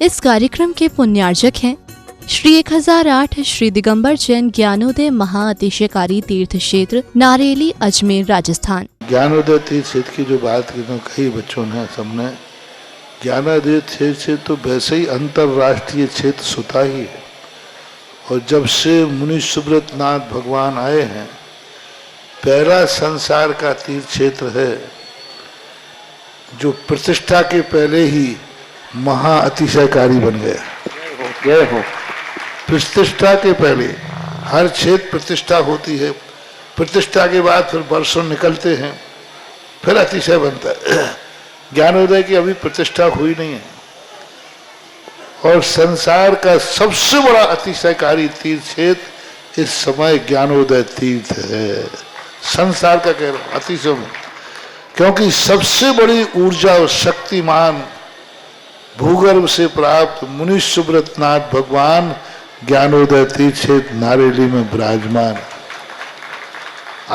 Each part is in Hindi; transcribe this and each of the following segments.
इस कार्यक्रम के पुण्यार्जक हैं श्री 1008 श्री दिगंबर जैन ज्ञानोदय महाअतिशयकारी तीर्थ क्षेत्र नारेली अजमेर राजस्थान। ज्ञानोदय तीर्थ क्षेत्र की जो बात की तो कई बच्चों ने सबने ज्ञानोदय क्षेत्र तो वैसे ही अंतर्राष्ट्रीय क्षेत्र सुता ही है। और जब से मुनि सुब्रत नाथ भगवान आए हैं, पहला संसार का तीर्थ क्षेत्र है जो प्रतिष्ठा के पहले ही महाअतिशयकारी बन गया। प्रतिष्ठा के पहले हर क्षेत्र प्रतिष्ठा होती है, प्रतिष्ठा के बाद फिर वर्षों निकलते हैं, फिर अतिशय बनता है। ज्ञानोदय की अभी प्रतिष्ठा हुई नहीं है और संसार का सबसे बड़ा अतिशयकारी तीर्थ क्षेत्र इस समय ज्ञानोदय तीर्थ है। संसार का कह रहा हूं अतिशय में, क्योंकि सबसे बड़ी ऊर्जा और शक्तिमान भूगर्भ से प्राप्त मुनि सुब्रत नाथ भगवान ज्ञानोदय तीर्थ क्षेत्र नारेली में विराजमान।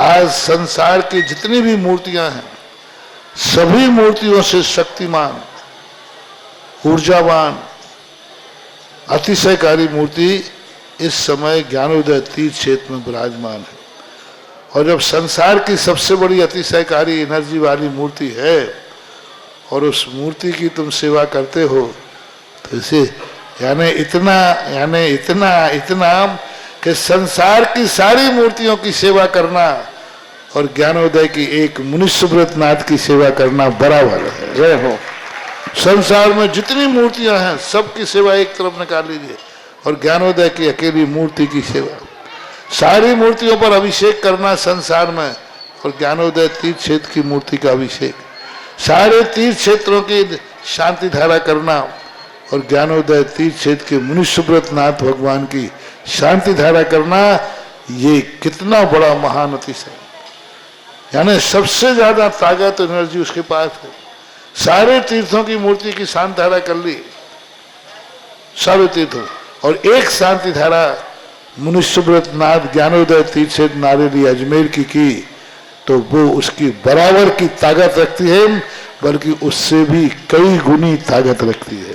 आज संसार की जितनी भी मूर्तियां हैं, सभी मूर्तियों से शक्तिमान, ऊर्जावान, अतिशयकारी मूर्ति इस समय ज्ञानोदय तीर्थ क्षेत्र में विराजमान है। और जब संसार की सबसे बड़ी अतिशयकारी एनर्जी वाली मूर्ति है और उस मूर्ति की तुम सेवा करते हो, तो इसे यानी इतना कि संसार की सारी मूर्तियों की सेवा करना और ज्ञानोदय की एक मुनि सुब्रत नाथ की सेवा करना बराबर है। जय हो। संसार में जितनी मूर्तियां हैं सबकी सेवा एक तरफ निकाल लीजिए और ज्ञानोदय की अकेली मूर्ति की सेवा। सारी मूर्तियों पर अभिषेक करना संसार में और ज्ञानोदय तीर्थ क्षेत्र की मूर्ति का अभिषेक। सारे तीर्थ क्षेत्रों की शांति धारा करना और ज्ञानोदय तीर्थ क्षेत्र के मुनि सुब्रत नाथ भगवान की शांति धारा करना, ये कितना बड़ा महान अतिशय। यानी सबसे ज्यादा ताकत एनर्जी उसके पास है। सारे तीर्थों की मूर्ति की शांति धारा कर ली, सारे तीर्थों, और एक शांति धारा मुनि सुब्रत नाथ ज्ञानोदय तीर्थ क्षेत्र नारेली अजमेर की तो वो उसकी बराबर की ताकत रखती है, बल्कि उससे भी कई गुनी ताकत रखती है।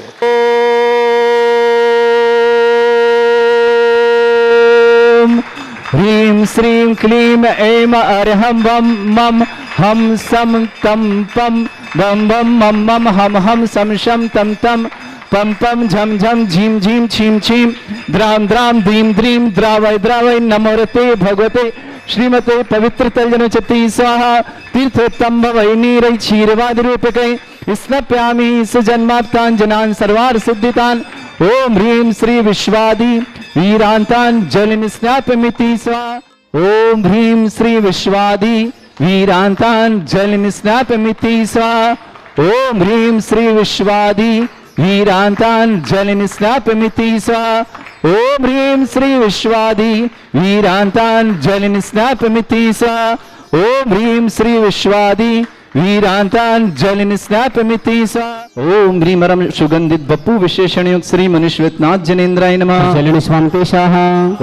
ह्रीं श्रीं क्लीं ऐं अर्हं वं मं हम सम तम पम बम बम मम मम हम हम सम शम तम तम पम पम झम झम झीम झीम छीम छीम द्राम द्राम द्रीम द्रीम द्रावय द्रावय नमोरते भगवते श्रीमते पवित्र तलजनचति स्वाहा तीर्थोत्तम भवै नीरै क्षीरवाद रूपकै स्नप्यामि सुजन्माप्तान् जनान् सर्वार्थ सिद्धितान्। ओम ह्रीं श्री विश्वादि वीरांतान् जलिं स्नापमिति स्वाहा। ओम ह्रीं श्री विश्वादि वीरांतान् जलिं स्नापमिति स्वाहा। ओम ह्रीं श्री विश्वादि वीरांतान् जलिं स्नापमिति स्वाहा। ओम ह्रीं श्री विश्वादि वीरांतान् जलिं स्नापमिति स्वाहा। ओम ह्रीं श्री विश्वादि वीरांतान् जलिं स्नापमिति स्वाहा। ओम ह्रीमरम सुगंधित बप्पु विशेषण युक्त श्री मनुष्यनाथ जनेन्द्राय नमः। जलिं स्वांतेशाः।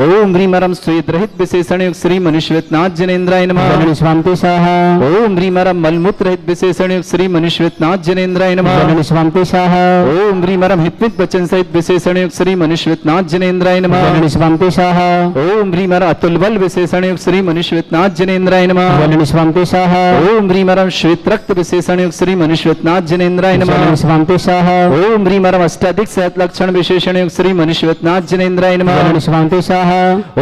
ओम ह्रीमरम श्वेत रहित विशेषण युक्त श्री मनुष्यनाथ जनेन्द्राय नमः। जलिं स्वांतेशाः। ओम ह्रीमरम मलमूत्र रहित विशेषण युक्त श्री मनुष्यनाथ जनेन्द्राय नमः। जलिं स्वांतेशाः। ओम ह्रीमरम हितमित वचन सहित विशेषण युक्त श्री मनुष्यनाथ जनेन्द्राय नमः। जलिं स्वांतेशाः। ओम ह्रीमरम अतुल बल विशेषण युक्त श्री मनुष्यनाथ जनेन्द्राय नमः। जलिं स्वांतेशाः। ओम ह्रीमरम श्वेत रक्त विशेषण युक्त श्री मनुष्यनाथ जनेन्द्राय नमः। स्वांतेशाः। ओम ह्रीमरम अष्टाधिक सहत लक्षण विशेषण युक्त श्री मनुष्यनाथ जनेन्द्राय नमः। स्वांतेशाः।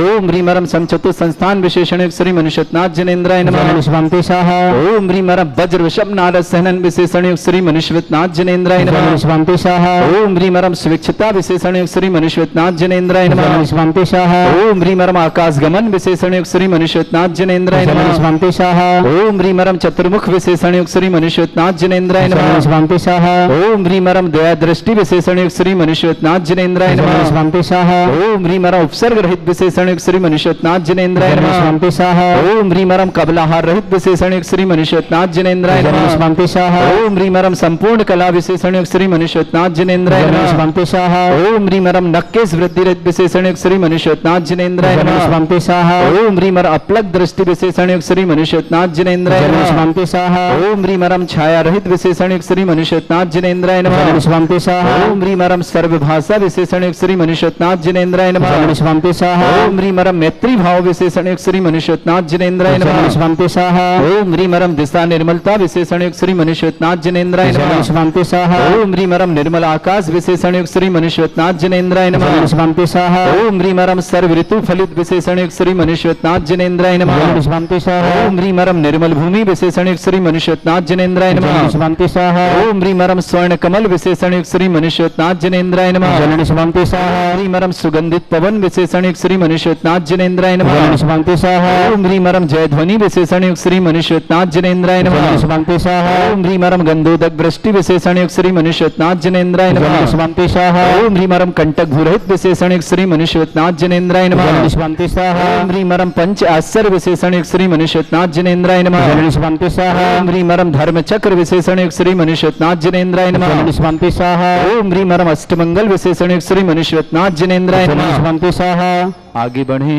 ओम ह्रीमरम समचतुर संस्थान विशेषण युक्त श्री मनुष्यनाथ जनेन्द्राय नमः। स्वांतेशाः। ओम ह्रीमरम वज्र वृषभ नारद सहनन विशेषण युक्त श्री मनुष्यनाथ जनेन्द्राय नमः। स्वांतेशाः। ओम ह्रीमरम स्वेच्छता विशेषण युक्त श्री मनुष्यनाथ जनेन्द्राय नमः। स्वांतेशाः। ओम ह्रीमरम आकाश गमन विशेषण युक्त श्री मनुष्यनाथ जनेन्द्राय नमः। स्वांतेशाः। ओम ह्रीमरम चतुर्मुख विशेषण युक्त श्री मनुष्यनाथ जनेन्द्राय नमः। स्वांतेशाः। ओम ह्रीमरम दया दृष्टि विशेषण युक्त श्री मनुष्यनाथ जनेन्द्राय नमः। स्वांतेशाः। ओम ह्रीमरम उपसर्ग रहित विशेषण युक्त श्री मनुष्यनाथ जनेन्द्राय नमः। स्वांतेशाः। ओम ह्रीमरम कबलाहार रहित विशेषण युक्त श्री मनुष्यनाथ जनेन्द्राय नमः। स्वांतेशाः। ओम ह्रीमरम संपूर्ण कला विशेषण युक्त श्री मनुष्यनाथ जनेन्द्राय नमः। स्वांतेशाः। ओम ह्रीमरम नक्केश वृद्धि रहित विशेषण युक्त श्री मनुष्यनाथ जनेन्द्राय नमः। स्वांतेशाः। ओम ह्रीमरम अपलक दृष्टि विशेषण युक्त श्री मनुष्यनाथ जनेन्द्राय नमः। स्वांतेशाः। ओम ह्रीमरम छाया रहित विशेषण युक्त श्री मनुष्योत्नाथ जिनेन्द्राय नमः। स्वामी स्वाहा। ओम ह्रीमरम सर्वभाषा विशेषण युक्त श्री मनुष्योत्नाथ जिनेन्द्राय नमः। स्वामी स्वाहा। ओम ह्रीमरम मैत्री भाव विशेषण युक्त श्री मनुष्योत्नाथ जिनेन्द्राय नमः। स्वामी स्वाहा। ओम ह्रीमरम दिशा निर्मलता विशेषण युक्त श्री मनुष्योत्नाथ जिनेन्द्राय नमः। स्वामी स्वाहा। ओम ह्रीमरम निर्मल आकाश विशेषण युक्त श्री मनुष्योत्नाथ जिनेन्द्राय नमः। स्वामी स्वाहा। ओम ह्रीमरम सर्व ऋतु फलित विशेषण युक्त श्री मनुष्योत्नाथ जिनेन्द्राय नमः। स्वामी स्वाहा। ओम ह्रीमरम निर्मल भूमि विशेषण युक्त श्री मनुष्योत्नाथ जिनेन्द्राय नमः। स्वामी स्वाहा। ओम ह्रीमरम स्वर्ण कमल विशेषण युक्त श्री मनुष्योत्नाथ जिनेन्द्राय नमः। स्वामी स्वाहा। ह्रीमरम सुगंधित पवन विशेषण युक्त श्री मनुष्योत्नाथ जिनेन्द्राय नमः। स्वामी स्वाहा। ओम ह्रीमरम जय ध्वनि विशेषण युक्त श्री मनुष्योत्नाथ जिनेन्द्राय नमः। स्वामी स्वाहा। ओम ह्रीमरम गंधोदक वृष्टि विशेषण युक्त श्री मनुष्योत्नाथ जिनेन्द्राय नमः। स्वामी स्वाहा। ओम ह्रीमरम कंटक भूरहित विशेषण युक्त श्री मनुष्योत्नाथ जिनेन्द्राय नमः। स्वामी स्वाहा। ओम ह्रीमरम पंच आश्चर्य विशेषण युक्त श्री मनुष्योत्नाथ जिनेन्द्राय नमः। स्वामी स्वाहा। ओम ह्रीमरम धर्म चक्र विशेषण युक्त श्री मनुष्योत्नाथ जिनेन्द्राय नमः। स्वामी स्वाहा। ओम ह्रीमरम अष्टमंगल विशेषण युक्त श्री मनुष्योत्नाथ जिनेन्द्राय नमः। स्वामी स्वाहा। आगे बढ़े,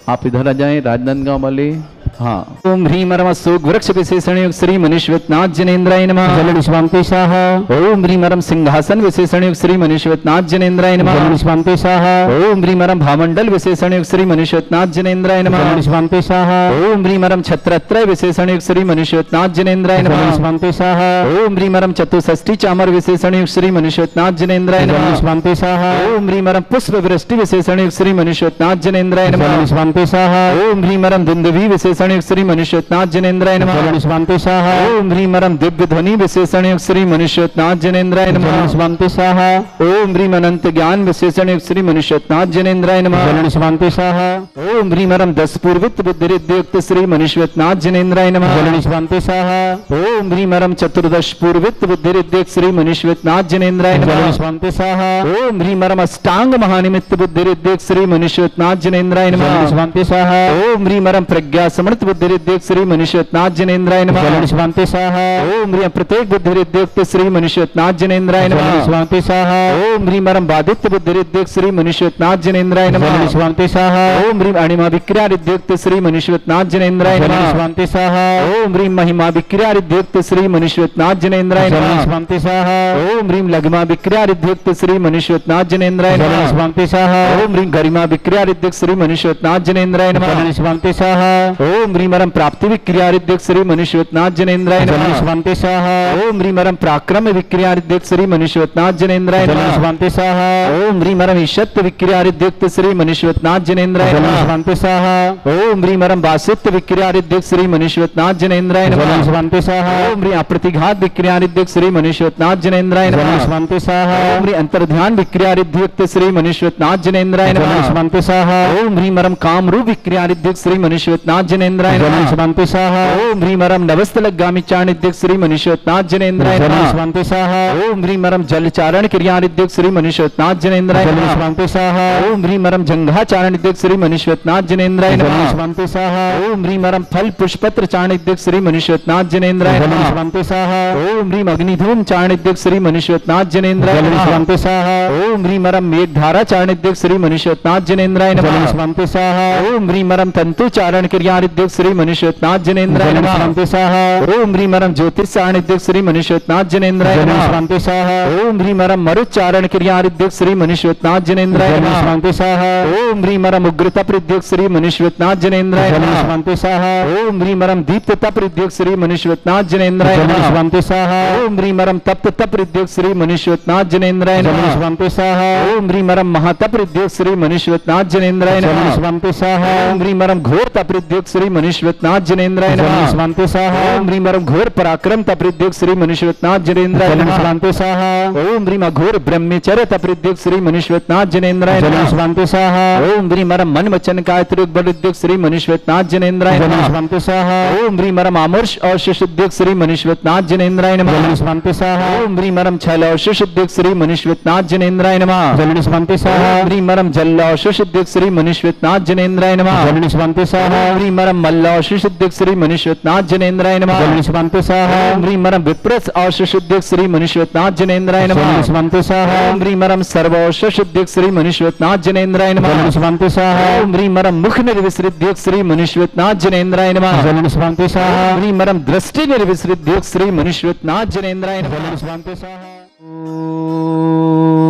आप इधर आ जाएं, राजनांदगांव वाले। हाँ। ओम ह्रीमरम अशोक वृक्ष विशेषण युक्त श्री मनुष्योत्नाथ जिनेन्द्राय नमः। स्वामी स्वाहा। ओम ह्रीमरम सिंहासन विशेषण युक्त श्री मनुष्योत्नाथ जिनेन्द्राय नमः। स्वामी स्वाहा। ओम ह्रीमरम भामंडल विशेषण युक्त श्री मनुष्योत्नाथ जिनेन्द्राय नमः। स्वामी स्वाहा। ओम ह्रीमरम छत्रत्रय विशेषण युक्त श्री मनुष्योत्नाथ जिनेन्द्राय नमः। स्वामी स्वाहा। ओम ह्रीमरम चतुष्षष्ठी चामर विशेषण युक्त श्री मनुष्योत्नाथ जिनेन्द्राय नमः। स्वामी स्वाहा। ओम ह्रीमरम पुष्प वृष्टि विशेषण युक्त श्री मनुष्योत्नाथ जिनेन्द्राय नमः। स्वामी स्वाहा। ओम ह्रीमरम दुंदुभी विशेषण युक्त श्री मनुष्योत्नाथ जिनेन्द्राय नमः। स्वामी स्वाहा। ओम ह्रीमरम दिव्य ध्वनि विशेषण युक्त श्री मनुष्योत्नाथ जिनेन्द्राय नमः। स्वामी स्वाहा। ओम ह्रीम अनंत ज्ञान विशेषण युक्त श्री मनुष्योत्नाथ जिनेन्द्राय नमः। स्वामी स्वाहा। ओम ह्रीमरम दस पूर्वित बुद्धिरिद्युक्त श्री मनुष्योत्नाथ जिनेन्द्राय नमः। स्वामी स्वाहा। ओम ह्रीमरम चतुर्दश पूर्वित बुद्धिरिद्युक्त श्री मनुष्योत्नाथ जिनेन्द्राय नमः। स्वामी स्वाहा। ओम ह्रीमरम अष्टांग महानिमित्त बुद्धिरिद्युक्त श्री मनुष्योत्नाथ जिनेन्द्राय नमः। स्वामी स्वाहा। ओम ह्रीमरम प्रज्ञा समृत बुद्धिरिद्युक्त श्री मनुष्योत्नाथ जिनेन्द्राय नमः। स्वामी स्वाहा। ओम ह्रीम प्रत्येक बुद्धिरिद्युक्त श्री मनुष्योत्नाथ जिनेन्द्राय नमः। स्वामी स्वाहा। ओम ह्रीमरम बाधित्य बुद्धिरिद्युक्त श्री मनुष्योत्नाथ जिनेन्द्राय नमः। स्वामी स्वाहा। ओम ह्रीम अणिमा विक्रियारिद्युक्त श्री मनुष्योत्नाथ जिनेन्द्राय नमः। स्वामी स्वाहा। ओम ह्रीम महिमा विक्रियारिद्युक्त श्री मनुष्योत्नाथ जिनेन्द्राय नमः। स्वामी स्वाहा। ओम ह्रीम लघिमा विक्रियारिद्युक्त श्री मनुष्योत्नाथ जिनेन्द्राय नमः। स्वामी स्वाहा। ओम ह्रीम गरिमा विक्रियारिद्युक्त श्री मनुष्योत्नाथ जिनेन्द्राय नमः। स्वामी स्वाहा। ओम ह्रीमरम प्राप्ति विक्रियारिद्युक्त श्री मनुष्योत्नाथ जिनेन्द्राय नमः। स्वामी स्वाहा। ओम ह्रीमरम पराक्रम विक्रियारिद्युक्त श्री मनुष्योत्नाथ जिनेन्द्राय नमः। स्वामी स्वाहा। ओम ह्रीमरम ईशत्व विक्रियारिद्युक्त श्री मनुष्योत्नाथ जिनेन्द्राय नमः। स्वामी स्वाहा। ओम ह्रीमरम वासित्व विक्रियारिद्युक्त श्री मनुष्योत्नाथ जिनेन्द्राय नमः। स्वामी स्वाहा। ओम ह्रीम अप्रतिघात विक्रियारिद्युक्त श्री मनुष्योत्नाथ जिनेन्द्राय नमः। स्वामी स्वाहा। ओम ह्रीम अंतर्ध्यान विक्रियारिद्युक्त श्री मनुष्योत्नाथ जिनेन्द्राय नमः। स्वामी स्वाहा। ओम ह्रीमरम कामरूप विक्रियारिद्युक्त श्री मनुष्योत्नाथ जिनेन्द्राय नमः। स्वामी स्वाहा। ओम ह्रीमरम नवस्तलगामी चाणिद्युक्त श्री मनुष्योत्नाथ जिनेन्द्राय नमः। स्वामी स्वाहा। ओम ह्रीमरम जलचारण क्रियारिद्युक्त श्री मनुष्योत्नाथ जिनेन्द्राय नमः। स्वामी स्वाहा। ओम ह्रीमरम जंघा चारणिद्युक्त श्री मनुष्योत्नाथ जिनेन्द्राय नमः। स्वामी स्वाहा। ओम ह्रीमरम फल पुष्पत्र चाणिद्युक्त श्री मनुष्योत्नाथ जिनेन्द्राय नमः। स्वामी स्वाहा। ओम ह्रीम अग्निधूम चाणिद्युक्त श्री मनुष्योत्नाथ जिनेन्द्राय नमः। स्वामी स्वाहा। ओम ह्रीमरम मेघधारा चाणिद्युक्त श्री मनुष्योत्नाथ जिनेन्द्राय नमः। स्वामी स्वाहा। ओम ह्रीमरम तंतु चारण क्रियारिद्युक्त श्री मनुष्योत्नाथ जिनेन्द्राय नमः। स्वामी स्वाहा। ओम ह्रीमरम ज्योतिषाणिद्युक्त श्री मनुष्योत्नाथ जिनेन्द्राय नमः। स्वामी स्वाहा। ओम ह्रीमरम मरुच्चारण क्रियारिद्युक्त श्री मनुष्योत्नाथ जिनेन्द्राय नमः। स्वामी स्वाहा। ओम ह्रीमरम उग्रता प्रद्युक्त श्री मनुष्योत्नाथ जिनेन्द्राय नमः। स्वामी स्वाहा। ओम ह्रीमरम दीप्तता प्रद्युक्त श्री मनुष्योत्नाथ जिनेन्द्राय नमः। स्वामी स्वाहा। ओम ह्रीमरम तप्तता प्रद्युक्त श्री मनुष्योत्नाथ जिनेन्द्राय नमः। स्वामी स्वाहा। ओम ह्रीमरम महातप प्रद्युक्त श्री मनुष्योत्नाथ जिनेन्द्राय नमः। स्वामी स्वाहा। ओम ह्रीमरम घोर तप्रद्युक्त श्री मनुष्योत्नाथ जिनेन्द्राय नमः। स्वामी स्वाहा। ओम ह्रीमरम घोर पराक्रम तप्रद्युक्त श्री मनुष्योत्नाथ जिनेन्द्राय नमः। स्वामी स्वाहा। ओम ह्रीम घोर ब्रह्मचर्य तप्रद्युक्त श्री मनुष्योत्नाथ जिनेन्द्राय नमः। स्वामी स्वाहा। ओम ह्रीमरम मन वचन कायत्रुक बलुद्युक्त श्री मनुष्योत्नाथ जिनेन्द्राय नमः। स्वामी स्वाहा। ओम ह्रीमरम आमर्ष और शिशुद्युक्त श्री मनुष्योत्नाथ जिनेन्द्राय नमः। स्वामी स्वाहा। ओम ह्रीमरम छल और शिशुद्युक्त श्री मनुष्योत्नाथ जिनेन्द्राय नमः। स्वामी स्वाहा। ओम ह्रीमरम जल और शिशुद्युक्त श्री मनुष्योत्नाथ जिनेन्द्राय नमः। स्वामी स्वाहा। ओम ह्रीमरम मल्ल आशीषिद्धिक श्री मनीश्वरनाथ जनेन्द्राय नमः जलन स्वाहा स्वाहा ओम ह्रीं मरम विप्रस आशीषिद्धिक श्री मनीश्वरनाथ जनेन्द्राय जलन नमः स्वाहा स्वाहा ओम ह्रीं मरम सर्वौषिद्धिक श्री मनीश्वरनाथ जनेन्द्राय नमः जलन स्वाहा स्वाहा ओम ह्रीं मरम मुख निर्विसृद्धिक श्री मनीश्वरनाथ जनेन्द्राय नमः जलन स्वाहा स्वाहा ओम ह्रीं मरम दृष्टि निर्विसृद्धिक श्री मनीश्वरनाथ जनेन्द्राय नमः जलन स्वाहा स्वाहा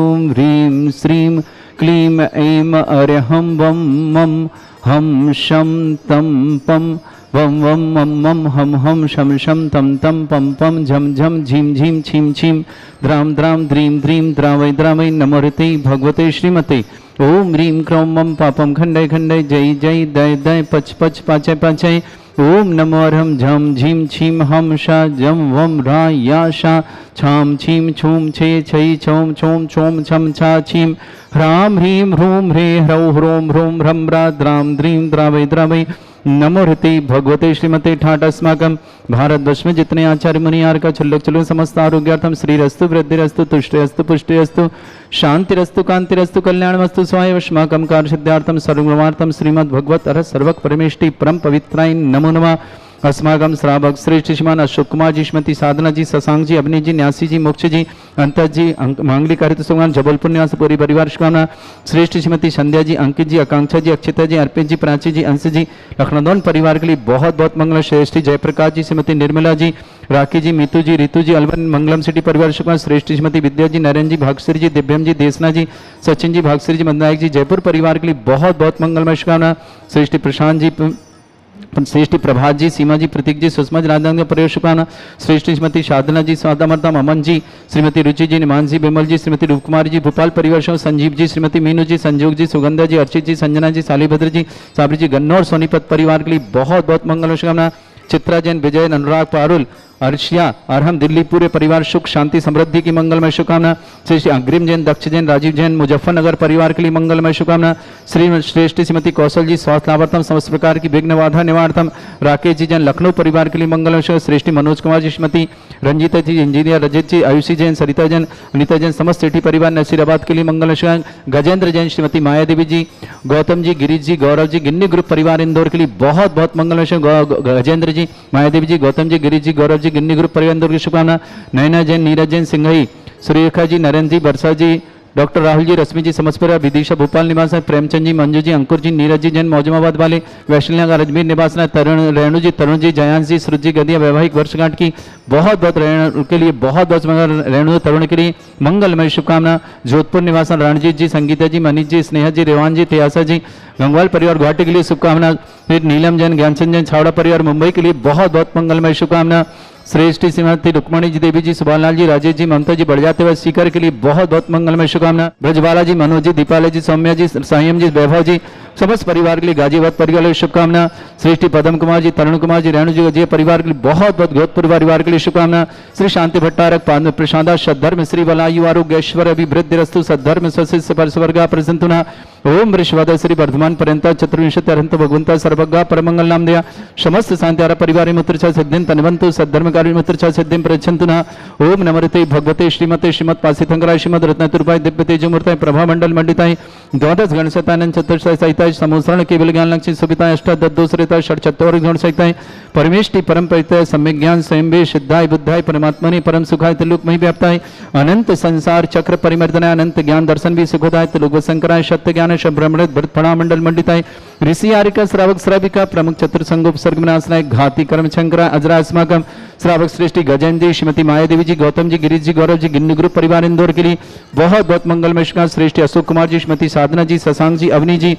ओम ह्रीं श्रीं क्लीं ऐं अर्हं वं मं हम शं तं पं वं वं मं मं हम हम शं शं तं तं पं पं झं झं झीं झीं छीं छीं द्रां द्रां द्रीं द्रीं द्रावै द्रावै नमोरते भगवते श्रीमते ओम ह्रीं क्रों मं पापं खण्डय खण्डय जय जय दय दय पच पच पाचय पाचय ओम नमो अर्हं झं झीं छीं हम शा जं वं रा या शा छां छीं छूं छे छै छौं छौं छौं छं छा छीं ह्रां ह्रीं ह्रूं ह्रे ह्रौं ह्रों ह्रूं ह्रं ह्रा द्रां द्रीं द्रावै द्रावै नमो हृते भगवते श्रीमते ठाट अस्माकं भारतवर्ष में जितने आचार्य मुनियार का छुल्लक चलो समस्त आरोग्यार्थम श्रीरस्तु वृद्धिरस्तु तुष्टिरस्तु पुष्टिरस्तु शांतिरस्तु कांतिरस्तु कल्याणमस्तु स्वाय अस्माकं कार्य सिद्धार्थम सर्वगुणार्थम श्रीमद् भगवत अरहत सर्वक परमेष्टि परम पवित्राय नमो नमः अस्माकं श्रावक श्रेष्ठ श्रीमान अशोक कुमार जी, श्रीमती साधना जी, शशांक जी, अवनी जी, न्यासी जी, मोक्ष जी, अंतज जी, मांगलिक हरित सुगमान जबलपुर निवास पूरी परिवार शुभकामना श्रेष्ठ श्रीमती संध्या जी, अंकित जी, आकांक्षा जी, अक्षिता जी, अर्पित जी, प्राची जी, अंश जी, लखनऊ परिवार के लिए बहुत बहुत मंगल। श्रेष्ठ जयप्रकाश जी, श्रीमती निर्मला जी, राखी जी, मीतू जी, रितु जी, अलवन मंगलम सिटी परिवार शुभकामना श्रेष्ठ श्रीमती विद्या जी, नरेंद्र जी, भागश्री जी, दिव्यम जी, देसना जी, सचिन जी, भागश्री जी, मदनायक जी, जयपुर परिवार के लिए बहुत बहुत मंगलमय शुभकामना। श्रेष्ठ प्रशांत जी, श्रेष्ठ प्रभात जी, सीमा जी, प्रतीक जी, सुषमा जी, राजधानी परिवार शुभकामना। श्रेष्ठ श्रीमती साधना जी, स्वादामर्तम अमन जी, श्रीमती रुचि जी, निमान जी, बिमल जी, श्रीमती रूपकुमारी जी, भोपाल परिवार शुभ, संजीव जी, श्रीमती मीनू जी, संजोग जी, सुगंधा जी, अर्चित जी, संजना जी, सालीभद्र जी, साबरी जी, गन्नौर सोनीपत परिवार के लिए बहुत बहुत मंगल शुभकामना। चित्रा जैन, विजय, अनुराग, पारुल, अर्शिया, अरहम, दिल्ली पूरे परिवार सुख शांति समृद्धि की मंगलमय शुभकामना। श्री अग्रिम जैन, दक्ष जैन, राजीव जैन, मुजफ्फरनगर परिवार के लिए मंगलमय शुभकामना। श्री श्रेष्ठ श्रीमती कौशल जी, स्वास्थ्य लाभार्थम समस्त प्रकार की विघ्न बाधा निवारतम। राकेश जी जैन, लखनऊ परिवार के लिए मंगलमय शुभ। श्रेष्ठ मनोज कुमार जी, श्रीमती रंजीता जी, इंजीनियर रजत जी, आयुषी जैन, सरिता जैन, अनिता जैन, समस्त सेठी परिवार नसीराबाद के लिए मंगलमय शुभ। गजेंद्र जैन, श्रीमती माया देवी जी, गौतम जी, गिरीश जी, गौरव जी, गिन्नी ग्रुप परिवार इंदौर के लिए बहुत बहुत मंगलमय शुभ। गजेंद्र जी, माया देवी जी, गौतम जी, गिरीश जी, गौरव जी, गिन्नी ग्रुप परिवार इंदौर की शुभकामना। नैना जैन, नीरज जैन, सिंघई, सुरेखा जी, नरेंद्र जी, वर्षा जी, डॉक्टर राहुल जी, रश्मि जी, समस्पुरा, विदिशा भोपाल निवास है, प्रेमचंद जी, मंजू जी, अंकुर जी, नीरज जी जैन, मौजमाबाद वाले, वैष्णव अजमेर निवास है, तरुण रेणु जी, तरुण जी, जयांश जी, श्रुत जी, गदिया वैवाहिक वर्षगांठ की बहुत बहुत रेणु के लिए बहुत बहुत रेणु तरुण के लिए मंगलमय शुभकामना। जोधपुर निवास रणजीत जी, संगीता जी, मनीष जी, स्नेहा जी, रेवान जी, त्यासा जी, गंगवाल परिवार गुवाहाटी के लिए शुभकामना। फिर नीलम जैन, ज्ञानचंद जैन, छावड़ा परिवार मुंबई के लिए बहुत बहुत मंगलमय शुभकामना। श्रेष्ठ श्रीमती रुक्मणी जी, देवी जी, सुभालाल जी, राजेश जी, ममता जी, बढ़ जाते हुए सीकर के लिए बहुत बहुत मंगलमय शुभकामना। ब्रजबाला जी, मनोज जी, दीपाला जी, सौम्या जी, संयम जी, वैभव जी, समस्त परिवार के लिए गाजीबाद परिवार के लिए शुभकामना। श्रेष्ठ पदम कुमार जी, तरुण कुमार जी, रेणु जी, अजय परिवार के लिए बहुत बहुत गोदपुर परिवार के लिए शुभकामना। श्री शांति भट्टारक, प्रसादा, सद्धर्म, श्री वलायु आरोग्य ऐश्वर अभिवृद्धि रस्तु, सद्धर्म स्वशिष्य परस्वर्गा प्रसंतुना। ओम ऋषवाद श्री वर्धमान पर्यंता चतुर्विंशति अरहंत भगवंता सर्वज्ञा परमंगल नाम दया समस्त शांति परिवार मुत्रचा सिद्धिं तनवंतु सद्धर्मकारी मुत्रचा सिद्धिं प्रयच्छन्तु न। ओम नमस्ते भगवते श्रीमते श्रीमत् पासितंकराय श्रीमद रत्नतुर्भाय दिव्य तेजमूर्ताय प्रभा मंडल मंडिताय द्वादश गण सतानंद चतुर्शय सहिताय समोसरण केवल ज्ञान लक्ष्मी सुविताय अष्टादशोसरिताय षट्चत्वारिक गुण सहिताय परमेष्टि परम परितय सम्यक ज्ञान स्वयं वे सिद्धाय बुद्धाय परमात्मने परम सुखाय त्रिलोकमय व्याप्ताय अनंत संसार चक्र परिमर्दनाय अनंत ज्ञान दर्शन भी सुखदाय त्रिलोक शंकराय सत्य ज्ञान ब्रह्मणित भरत फणा मंडल मंडिताय ऋषि आरिका श्रावक श्राविका प्रमुख चतुर्संगोप सर्गमनाशनाय घाती कर्म शंकरा अजरा अस्माकम श्रावक श्रेष्ठी गजेंद्र जी, श्रीमती माया देवी जी, गौतम जी, गिरीश जी, गौरव जी, गिन्नी ग्रुप परिवार इंदौर के लिए बहुत बहुत मंगलमय शुभकामना। श्रेष्ठ अशोक कुमार जी, श्रीमती साधना जी, शशांक जी, अवनी जी,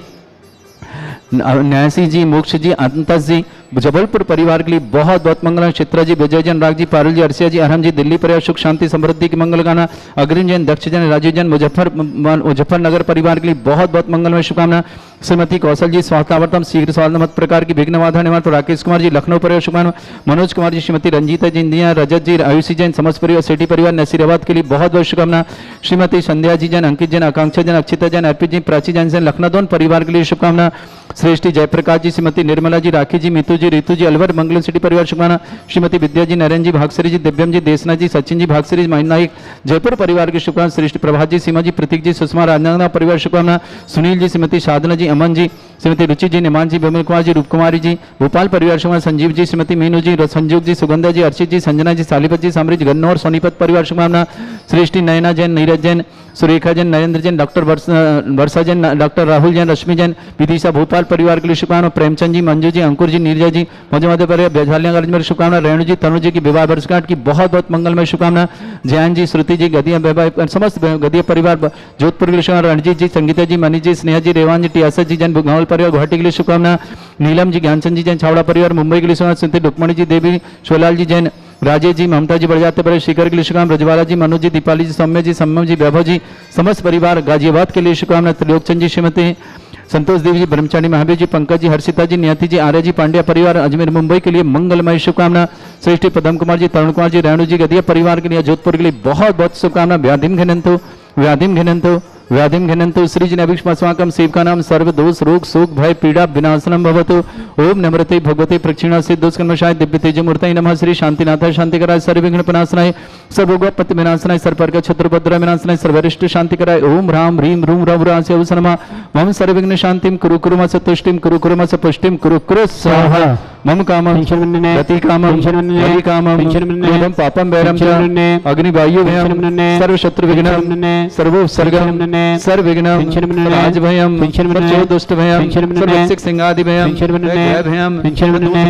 न्यासी जी, मोक्ष जी, अंतस जी, जबलपुर परिवार के लिए बहुत बहुत मंगल। चित्रा जी, विजय जैन, राग जी, पारुल जी, अर्शिया जी, अरहम जी, दिल्ली परिवार सुख शांति समृद्धि की मंगल गाना। अग्रिम जैन, दक्ष जैन, राजीव जैन, मुजफ्फरनगर परिवार के लिए बहुत बहुत मंगलमय शुभकामना। श्रीमती कौशल जी, स्वास्थ्यावर्तम शीघ्र स्वास्थ्य प्रकार की विघ्न बाधा निवारण। राकेश कुमार जी, लखनऊ परिवार शुभकामना। मनोज कुमार जी, श्रीमती रंजीता जी, इंदिया, रजत जी, आयुषी जैन, समस्त परिवार सिटी परिवार नसीराबाद के लिए बहुत बहुत शुभकामना। श्रीमती संध्या जी जैन, अंकित जैन, आकांक्षा जैन, अक्षिता जैन, अर्पित जी, प्राची जैन जैन, लखनऊ परिवार के लिए शुभकामना। श्रेष्ठ जयप्रकाश जी, श्रीमती निर्मला जी, राखी जी, मीतू जी, रितु जी, अलवर मंगलम सिटी परिवार शुभकामना। श्रीमती विद्या जी, नरेंद्र जी, भागश्री जी, दिव्यम जी, देसना जी, सचिन जी, भागश्री जी, नाइक, जयपुर परिवार की शुभकामना। श्रेष्ठ प्रभात जी, सीमा जी, प्रतीक जी, सुषमा, राजनांदना परिवार शुभकामना। सुनील जी, श्रीमती साधना जी, अमन जी, श्रीमती रुचि जी, निमान जी, विमल कुमार जी, रूप कुमारी जी, भोपाल परिवार शुभकामना संजीव जी, श्रीमती मीनू जी, संजोग जी, सुगंधा जी, अर्चित जी, संजना जी, सालीपत जी, समृद्ध गन्नौर सोनीपत परिवार शुभकामना सृष्टि, नयना जैन, नीरज जैन, सुरेखा जैन, नरेंद्र जैन, डॉक्टर वर्षा जैन, डॉक्टर राहुल जैन, रश्मि जैन, विदिशा भोपाल परिवार के लिए शुभकामना, प्रेमचंद जी, मंजू जी, अंकुर जी, नीरजा जी, मध्य परिवार बेझालिया में शुभकामना, रेणु जी, तनु जी की विवाह वर्षगांठ की बहुत बहुत मंगलमय शुभकामना, जैन जी, श्रुति जी, गदिया समस्त गदिया परिवार जोधपुर के लिए शुभकामना, रणजीत जी, संगीता जी, मनीष जी, स्नेहा जी, रेवान जी, टीएसएस जी जैन, भुगावल परिवार गुवाहाटी के लिए शुभकामना, नीलम जी, ज्ञानचंद जी जैन, छावड़ा परिवार मुंबई के लिए शुभकामना, सुनते रुक्मणी जी, देवी शोलाल जी जैन, राजेश जी, ममता जी, बढ़ पर शिखर के लिए शुभकामना, ब्रजवाला जी, मनोज जी, दीपाली जी, सौम्य जी, सम्यम जी, वैभव जी, समस्त परिवार गाजियाबाद के लिए शुभकामना, त्रिलोकचंद जी, श्रीमती संतोष देवी जी, ब्रह्मचारी महावीर जी, पंकज जी, हर्षिता जी, नियति जी, आर्य जी, पांड्या परिवार अजमेर मुंबई के लिए मंगलमय शुभकामना, श्रेष्ठी पदम कुमार जी, तरुण कुमार जी, रेणु जी, गदिया परिवार के लिए जोधपुर के लिए बहुत बहुत शुभकामना, व्याधिम घनंतो श्री जी अभिष्मास्वाकम सेव का नाम सर्व दोष रोग शोक भय पीड़ा विनाशनम भवतु ओम नम्रते भगवते प्रक्षिणा से दोषकर्मशाय दिव्य तेजमूर्तये नमः श्री शांतिनाथाय शांतिकराय सर्वविघ्न विनाशनाय सर्वोपत्ति विनाशनाय सर्वपर्ग छत्रभद्र विनाशनाय सर्वरिष्ट शांतिकराय ओम राम ह्रीम रूम रवरास्य उसनमा मम सर्वविघ्न शांतिम कुरु कुरुमस तुष्टिम कुरु कुरुमस पुष्टिम कुरु कुरु स्वाहा मम कामं गति कामं गति कामं क्रोधं पापं वैरं च अग्निवायु भयं सर्वशत्रु विघ्नं सर्वोपसर्गं सर्वविघ्नं राजभयं सर्वदुष्ट भयं सर्वसिक सिंहादि भयं भयं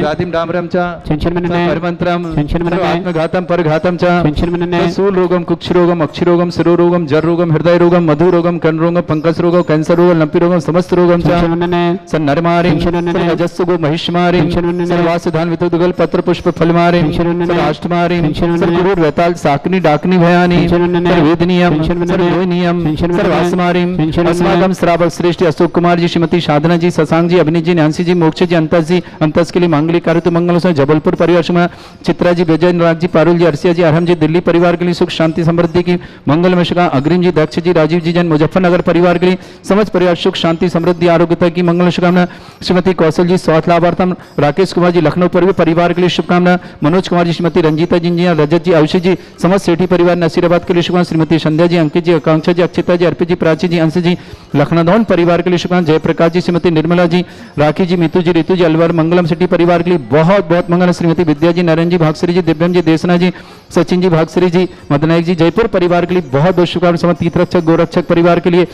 गातिं डामरं च परमंत्रं सर्वात्मघातं परघातं च सूल रोगं कुक्ष रोगं अक्षि रोगं शिरो रोगं जर रोगं हृदय रोगं मधु रोगं कर्ण रोगं पंकज रोगं कैंसर रोगं लंपी रोगं समस्त रोगं च सन्नरमारिं सर्वजस्सु गो महिष्मारिं सर्वासुधान वितुदुगल पत्र पुष्प फलमारिं सर्वाष्टमारिं सर्वगुरुर वेताल साकनी डाकनी भयानि सर्ववेदनीयं सर्वयोनियं सर्वासमारिं अस्माकं श्रावक श्रेष्ठ अशोक कुमार जी, श्रीमती साधना जी, शशांक जी, अभिनीत जी, नैन्सी जी, मोक्ष जी, अंतस के लिए मांगलिक कार्य तो मंगल से जबलपुर परिवार शुभकामना, चित्रा जी, विजय नाग जी, पारुल जी, अर्सिया जी, अरहम जी, दिल्ली परिवार के लिए सुख शांति समृद्धि की मंगलमय शुभकामना, अग्रिम जी, दक्ष जी, राजीव जी जैन, मुजफ्फरनगर परिवार के लिए समस्त परिवार सुख शांति समृद्धि आरोग्यता की मंगल शुभकामना, श्रीमती कौशल जी, स्वास्थ्य लाभार्थम, राकेश कुमार जी, लखनऊ परिवार के लिए शुभकामना, मनोज कुमार जी, श्रीमती रंजीता जी, रजत जी, आयुषी जी, समस्त सेठी परिवार नसीराबाद के लिए शुभकामना, श्रीमती संध्या जी, अंकित जी, आकांक्षा जी, अक्षिता जी, अर्पित जी, प्राची जी, अंश जी, लखनऊ परिवार के लिए शुभकामना, जयप्रकाश जी, श्रीमती निर्मला जी, राखी जी, मीतू जी, ऋतु जी, अलवर मंगलम सिटी परिवार के लिए बहुत बहुत मंगल, श्रीमती विद्या जी, नरेंद्र जी, भागश्री जी, दिव्यम जी, देसना जी, सचिन जी, भागश्री जी, मदनायक जी, जयपुर परिवार के लिए बहुत बहुत शुभकामना, तीर्थरक्षक गोरक्षक परिवार के लिए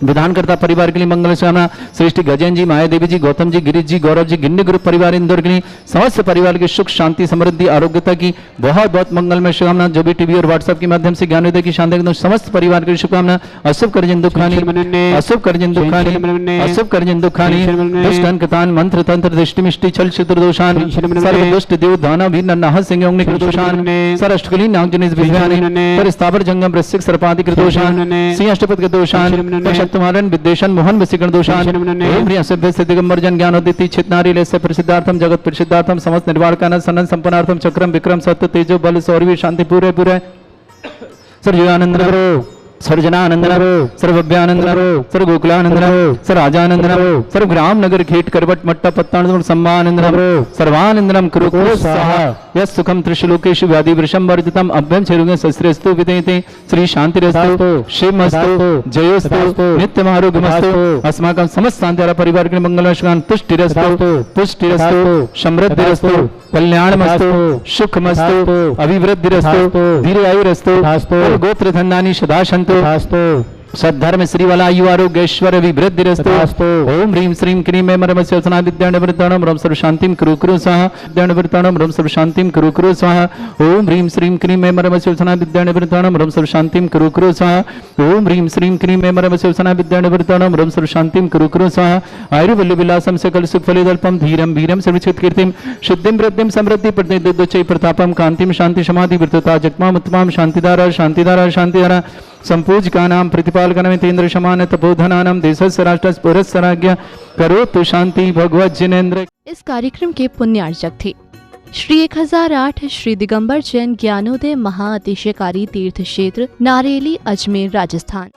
विधानकर्ता परिवार के लिए मंगल शुभकामना, श्रेष्ठ गजन जी, माया देवी जी, गौतम जी, गिरीश जी, गौरव जी, गिन्नी ग्रुप परिवार इंदौर के लिए समस्त परिवार की सुख शांति समृद्धि आरोग्यता की बहुत बहुत मंगलमय शुभकामना, जो भी टीवी और व्हाट्सएप के माध्यम से ज्ञानोदय की शानदार समस्त परिवार की शुभकामना, अशुभ करजन दुखानी अशुभ करजन दुखानी अशुभ करजन दुखानी दुष्टन कतान मंत्र तंत्र दृष्टि मिष्टि छल चित्र दोषान सर्व दुष्ट देव दाना भी नन्नाह सिंह अग्नि कृतोषान सरअष्टकली नागजनिस विज्ञानी पर स्थावर जंगम वृश्चिक सर्पादि कृतोषान सिंह अष्टपद कृतोषान तुम्हारन विद्वेषण मोहन वसीकरण दोषान ओम ह्रीं सभ्य से दिगंबर जन ज्ञानोदिति चितनारी लेस्य प्रसिद्धार्थम जगत प्रसिद्धार्थम समस्त निर्वाण कानन सनन संपन्नार्थम चक्रम विक्रम सत्य तेजो बल सौरवी शांति पूरे पूरे सर्वजीवानंद सर्वजनानंद सर्वभ्यानंद सर्वगोकुलानंद सर्वराजानंद सर्वग्राम नगर खेट करवट मट्टा पत्तान सम्मानंद सर्वानंदनम कुरु स्वाहा यस सुखम त्रिशलोकेषु व्याधि वृषम वर्जितम अभ्यम चरुगे शस्त्रेस्तु विदेते श्री शांतिरस्तु शिवमस्तु जयोस्तु नित्यमारोग्यमस्तु अस्माकं समस्त शांतिरा परिवार के मंगलमय शुभकामना तुष्टिरस्तु पुष्टिरस्तु समृद्धिरस्तु कल्याणमस्तु सुखमस्तु अभिवृद्धिरस्तु दीर्घायुरस्तु गोत्र धन्यानि सदा सन्तु सद्धर्म श्रीवला यु आरोग्येश्वर विवृद्धिरस्तु ओम ह्रीं श्रीं क्रीं मे मरमस्य वसना विद्याणवृत्ताणं रम सर्व शांतिं कुरु कुरु स्वाहा विद्याणवृत्ताणं रम सर्व शांतिं कुरु कुरु स्वाहा ओम ह्रीं श्रीं क्रीं मे मरमस्य वसना विद्याणवृत्ताणं रम सर्व शांतिं कुरु कुरु स्वाहा ओम ह्रीं श्रीं क्रीं मे मरमस्य वसना विद्याणवृत्ताणं रम सर्व शांतिं कुरु कुरु स्वाहा आयुर्वल्लि विलासं सकल सुखफलिदल्पं धीरं वीरं सर्वचित कीर्तिं शुद्धिं वृद्धिं समृद्धि प्रतिदुच्चै प्रतापं कांतिं शांति समाधि वृत्तता जगमाम उत्तमां शांतिधारा शांतिधारा शांतिधारा संपूजकानां प्रतिपालकानां तेन्द्र समान तपोधनानां देशस्य राष्ट्रस्य पुरस्य राज्ञ करोतु शांति भगवत जिनेन्द्र। इस कार्यक्रम के पुण्यार्चक थे श्री 1008 श्री दिगंबर जैन ज्ञानोदय महाअतिशयकारी तीर्थ क्षेत्र नारेली अजमेर राजस्थान।